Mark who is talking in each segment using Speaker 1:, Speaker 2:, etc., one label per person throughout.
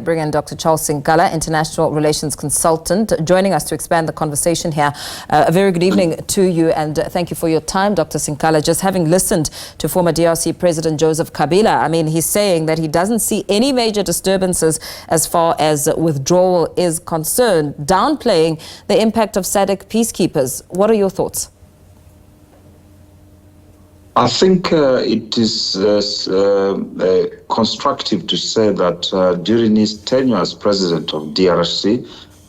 Speaker 1: Bring in Dr. Charles Sinkala, International Relations Consultant, joining us to expand the conversation here. A very good evening to you, and thank you for your time, Dr. Sinkala. Just having listened to former DRC President Joseph Kabila, I mean, he's saying that he doesn't see any major disturbances as far as withdrawal is concerned, downplaying the impact of SADC peacekeepers. What are your thoughts?
Speaker 2: I think it is constructive to say that during his tenure as president of DRC,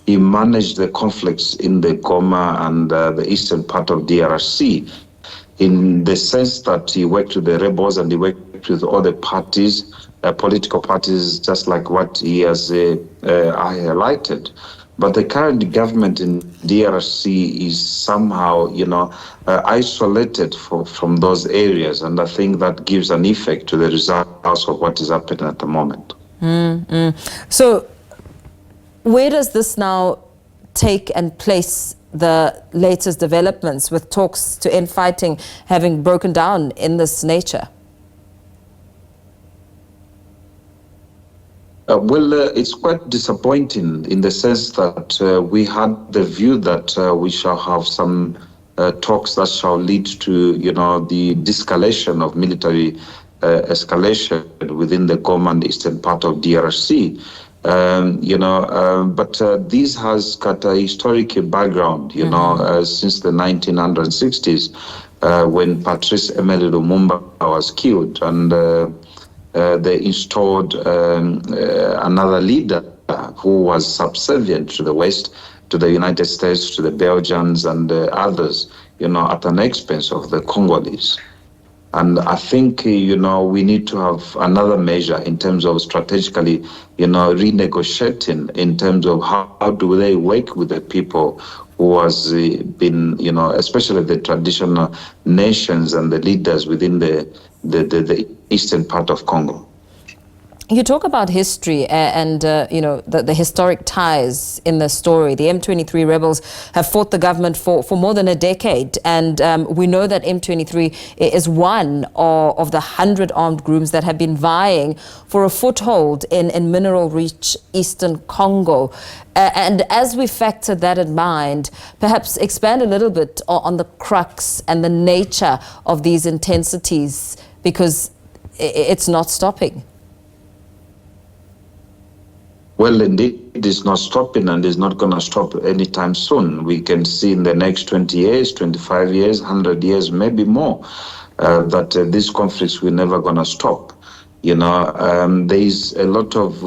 Speaker 2: he managed the conflicts in the Goma and the eastern part of DRC, in the sense that he worked with the rebels and he worked with all the parties, political parties, just like what he has highlighted. But the current government in DRC is somehow, isolated from those areas. And I think that gives an effect to the results of what is happening at the moment.
Speaker 1: So where does this now take and place the latest developments with talks to end fighting having broken down in this nature?
Speaker 2: It's quite disappointing in the sense that we had the view that we shall have some talks that shall lead to, the de-escalation of military escalation within the Goma and eastern part of DRC. But this has got a historic background, since the 1960s, when Patrice Emery Lumumba was killed, and they installed another leader who was subservient to the West, to the United States, to the Belgians and others, at an expense of the Congolese. And I think, we need to have another measure in terms of strategically, renegotiating in terms of how do they work with the people who has been, especially the traditional nations and the leaders within the eastern part of Congo.
Speaker 1: You talk about history and the historic ties in the story. The M23 rebels have fought the government for more than a decade, and we know that M23 is one of the 100 armed groups that have been vying for a foothold in mineral-rich eastern Congo. And as we factor that in mind, perhaps expand a little bit on the crux and the nature of these intensities, because it's not stopping.
Speaker 2: Well, indeed, it is not stopping, and it's not going to stop anytime soon. We can see in the next 20 years, 25 years, 100 years, maybe more, that these conflicts will never going to stop. There is a lot of,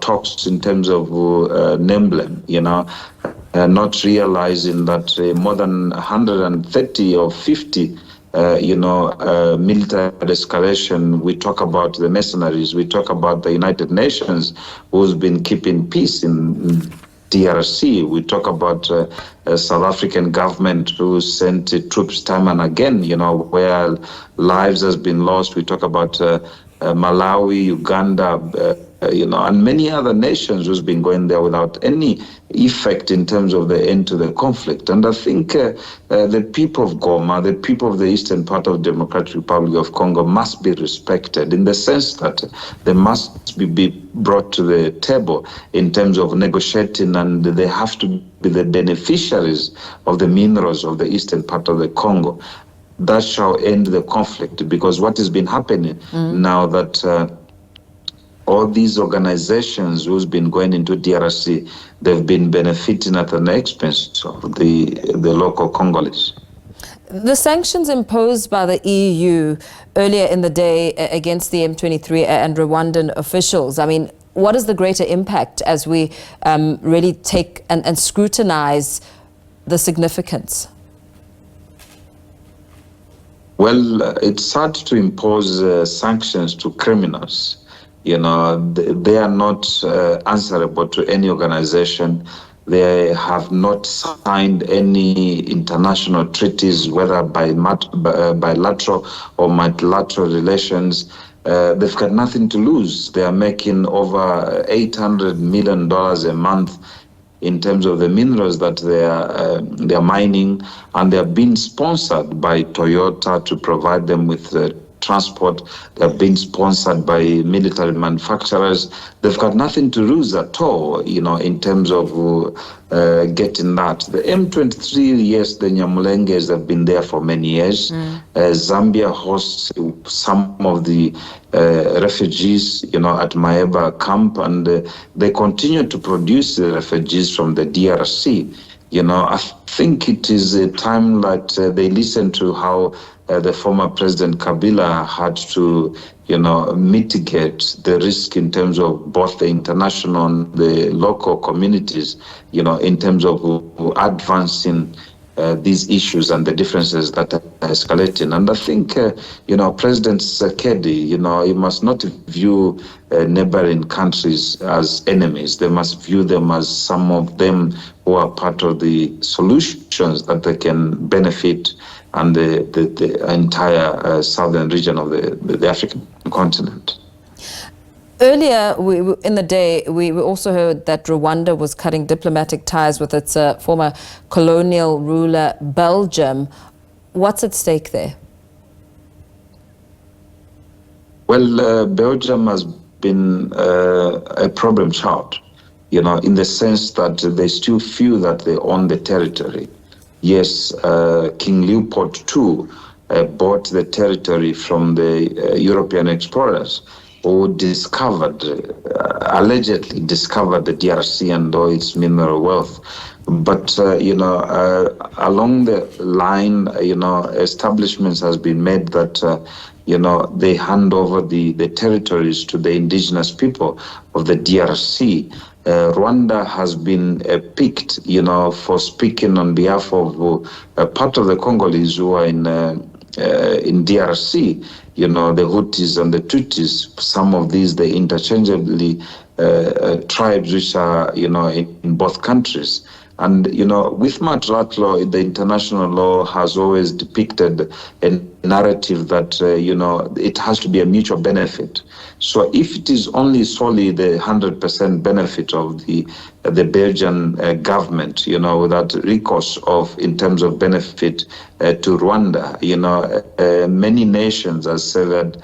Speaker 2: talks in terms of NEMBLEM, not realizing that more than 130 or 50 military escalation. We talk about the mercenaries, we talk about the United Nations, who's been keeping peace in DRC. We talk about South African government who sent troops time and again, where lives has been lost. We talk about Malawi, Uganda, and many other nations who's been going there without any effect in terms of the end to the conflict. And I think the people of Goma, the people of the eastern part of the Democratic Republic of Congo must be respected in the sense that they must be brought to the table in terms of negotiating, and they have to be the beneficiaries of the minerals of the eastern part of the Congo. That shall end the conflict, because what has been happening now that all these organizations who's been going into DRC, they've been benefiting at an expense of the local Congolese.
Speaker 1: The sanctions imposed by the EU earlier in the day against the M23 and Rwandan officials, I mean, what is the greater impact as we really take and scrutinize the significance?
Speaker 2: Well, it's hard to impose sanctions to criminals. They are not answerable to any organization. They have not signed any international treaties, whether by bilateral or multilateral relations. They've got nothing to lose. They are making over $800 million a month in terms of the minerals that they are mining, and they are being sponsored by Toyota to provide them with transport. They're being sponsored by military manufacturers. They've got nothing to lose at all, in terms of getting that. The M23, yes, the Nyamulenges have been there for many years. Zambia hosts some of the refugees, at Maeba camp, and they continue to produce the refugees from the DRC. I think it is a time that they listen to how the former President Kabila had to, mitigate the risk in terms of both the international and the local communities, in terms of advancing these issues and the differences that are escalating. And I think, President Tshisekedi, he must not view neighboring countries as enemies. They must view them as some of them who are part of the solutions that they can benefit and the entire southern region of the African continent.
Speaker 1: Earlier in the day, we also heard that Rwanda was cutting diplomatic ties with its former colonial ruler, Belgium. What's at stake there? Well,
Speaker 2: Belgium has been a problem child, in the sense that they still feel that they own the territory. Yes, King Leopold II bought the territory from the European explorers, who allegedly discovered the DRC and all its mineral wealth. But, along the line, establishments has been made that, they hand over the territories to the indigenous people of the DRC. Rwanda has been picked, for speaking on behalf of part of the Congolese who are in DRC, the Hutus and the Tutsis. Some of these, they interchangeably tribes which are, in both countries. And, with martial law, the international law has always depicted a narrative that, it has to be a mutual benefit. So if it is only solely the 100% benefit of the Belgian government, without recourse in terms of benefit to Rwanda, many nations have severed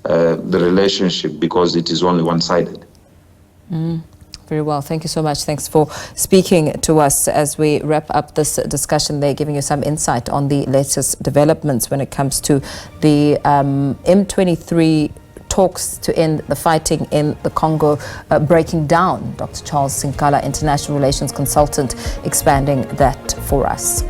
Speaker 2: the relationship because it is only one-sided.
Speaker 1: Very well. Thank you so much. Thanks for speaking to us as we wrap up this discussion there, giving you some insight on the latest developments when it comes to the M23 talks to end the fighting in the Congo breaking down. Dr. Charles Sinkala, International Relations Consultant, expanding that for us.